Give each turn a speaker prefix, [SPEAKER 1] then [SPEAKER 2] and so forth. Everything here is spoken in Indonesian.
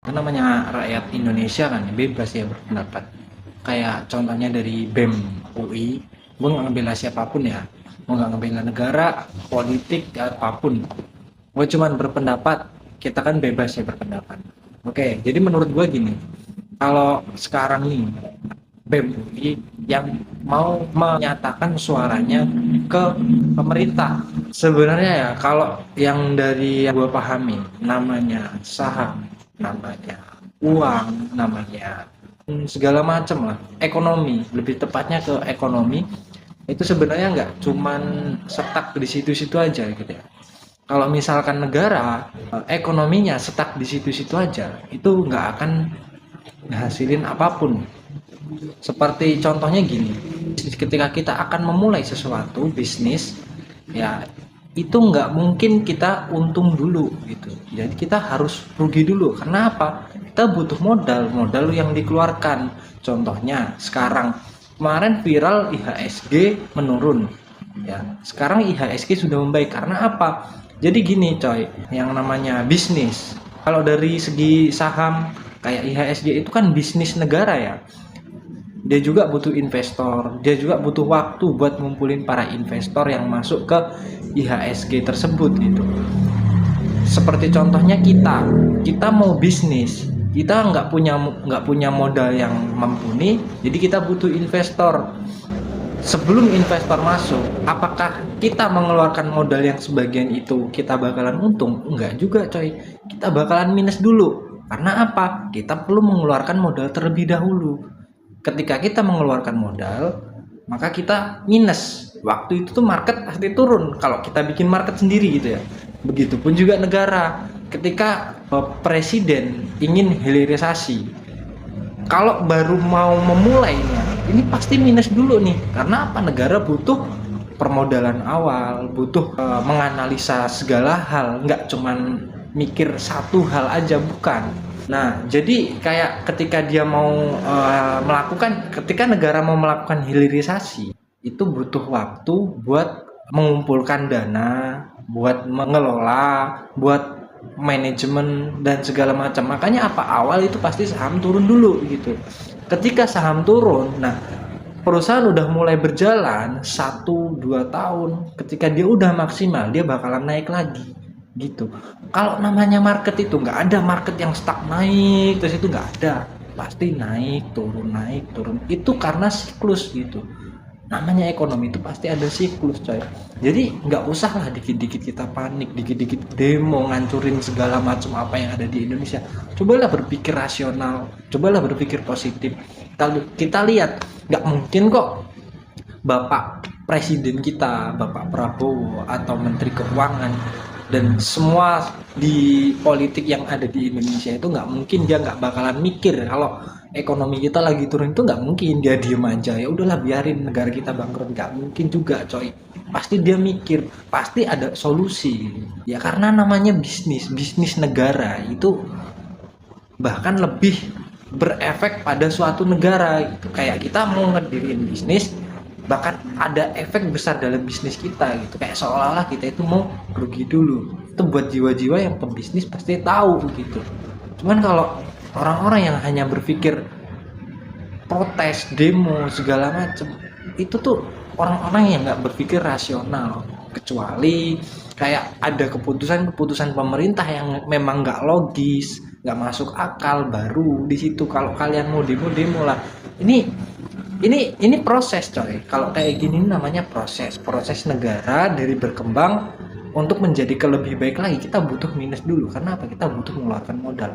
[SPEAKER 1] Namanya rakyat Indonesia kan bebas ya berpendapat. Kayak contohnya dari BEM UI, gue nggak ngebela siapapun ya, gue nggak ngebela negara, politik, apapun. Gue cuman berpendapat, kita kan bebas ya berpendapat. Oke, jadi menurut gue gini, kalau sekarang nih BEM UI yang mau menyatakan suaranya ke pemerintah. Sebenarnya ya kalau yang dari yang gue pahami, namanya saham, namanya uang, namanya segala macam lah, ekonomi, lebih tepatnya ke ekonomi, itu sebenarnya nggak cuman setak di situ-situ aja gitu ya. Kalau misalkan negara ekonominya setak di situ-situ aja, itu nggak akan ngasilin apapun. Seperti contohnya gini, ketika kita akan memulai sesuatu bisnis, ya itu nggak mungkin kita untung dulu gitu. Jadi kita harus rugi dulu. Karena apa? Kita butuh modal yang dikeluarkan. Contohnya sekarang kemarin viral IHSG menurun. Ya, sekarang IHSG sudah membaik karena apa? Jadi gini coy, yang namanya bisnis. Kalau dari segi saham kayak IHSG itu kan bisnis negara ya, dia juga butuh investor, dia juga butuh waktu buat ngumpulin para investor yang masuk ke IHSG tersebut gitu. Seperti contohnya kita mau bisnis, kita nggak punya modal yang mumpuni, jadi kita butuh investor. Sebelum investor masuk, apakah kita mengeluarkan modal yang sebagian itu kita bakalan untung? Enggak juga coy, kita bakalan minus dulu. Karena apa? Kita perlu mengeluarkan modal terlebih dahulu. Ketika kita mengeluarkan modal, maka kita minus. Waktu itu tuh market pasti turun kalau kita bikin market sendiri gitu ya. Begitupun juga negara. Ketika presiden ingin hilirisasi, kalau baru mau memulainya, ini pasti minus dulu nih. Karena apa? Negara butuh permodalan awal, butuh menganalisa segala hal, nggak cuman mikir satu hal aja, bukan. Nah, jadi kayak ketika dia mau ketika negara mau melakukan hilirisasi, itu butuh waktu buat mengumpulkan dana, buat mengelola, buat manajemen dan segala macam. Makanya apa, awal itu pasti saham turun dulu gitu. Ketika saham turun, nah perusahaan udah mulai berjalan 1-2 tahun, ketika dia udah maksimal dia bakalan naik lagi gitu. Kalau namanya market itu nggak ada market yang stuck naik terus, itu nggak ada, pasti naik turun, itu karena siklus gitu. Namanya ekonomi itu pasti ada siklus coy. Jadi nggak usah lah dikit-dikit kita panik, dikit-dikit demo ngancurin segala macam apa yang ada di Indonesia. Cobalah berpikir rasional, cobalah berpikir positif. Kalau kita lihat, nggak mungkin kok Bapak Presiden kita, Bapak Prabowo atau Menteri Keuangan dan semua di politik yang ada di Indonesia itu, nggak mungkin dia nggak bakalan mikir kalau ekonomi kita lagi turun. Itu nggak mungkin dia diem aja ya udahlah biarin negara kita bangkrut, nggak mungkin juga coy. Pasti dia mikir, pasti ada solusi ya, karena namanya bisnis negara itu bahkan lebih berefek pada suatu negara gitu. Kayak kita mau ngedirin bisnis, bahkan ada efek besar dalam bisnis kita gitu, kayak seolah-olah kita itu mau rugi dulu. Itu buat jiwa-jiwa yang pembisnis pasti tahu gitu. Cuman kalau orang-orang yang hanya berpikir protes, demo segala macam, itu tuh orang-orang yang nggak berpikir rasional. Kecuali kayak ada keputusan pemerintah yang memang nggak logis, nggak masuk akal, baru di situ kalau kalian mau demo lah. Ini proses coy. Kalau kayak gini namanya proses negara dari berkembang untuk menjadi lebih baik lagi. Kita butuh minus dulu, karena apa? Kita butuh mengeluarkan modal.